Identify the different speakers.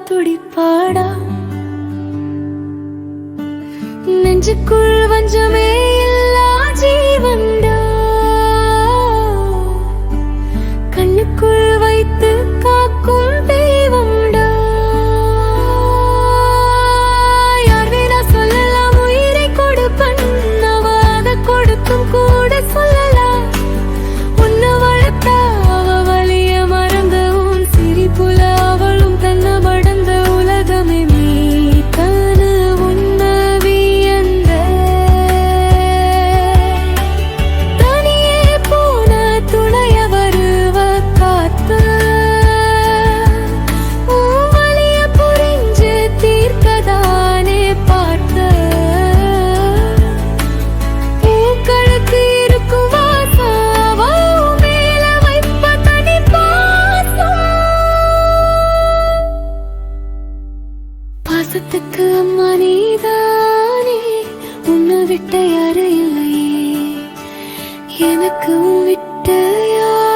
Speaker 1: துடிப்பாடா நெஞ்சுக்குள் வஞ்சமே இல்லா ஜீவன்டா கண்ணுக்குள் வைத்து காக்கும் தெய்வம்டா யார் வேணா சொல்லலாம் உயிரை கொடுப்பன் அவ கொடுக்கும் கூட சொல்லலாம் உன்னை வளர்த்தா அவ வலிய மறந்த உன் சிரிப்புல அவளும் தன்னை மடந்த உலகமே மீதான உன்னை வியந்த தனியே போன துணைய வருவ காத்த உன் வலிய புரிஞ்சு தீர்க்கதானே பார்த்த பூக்களுக்கு இருக்கும் வாசம் அவ மேல வைப்ப தனி பாசம் பாசத்துக்கு அம்மா நீதானே உன்னை விட்ட யாரும் இல்லையே எனக்கு உன் விட்ட யார்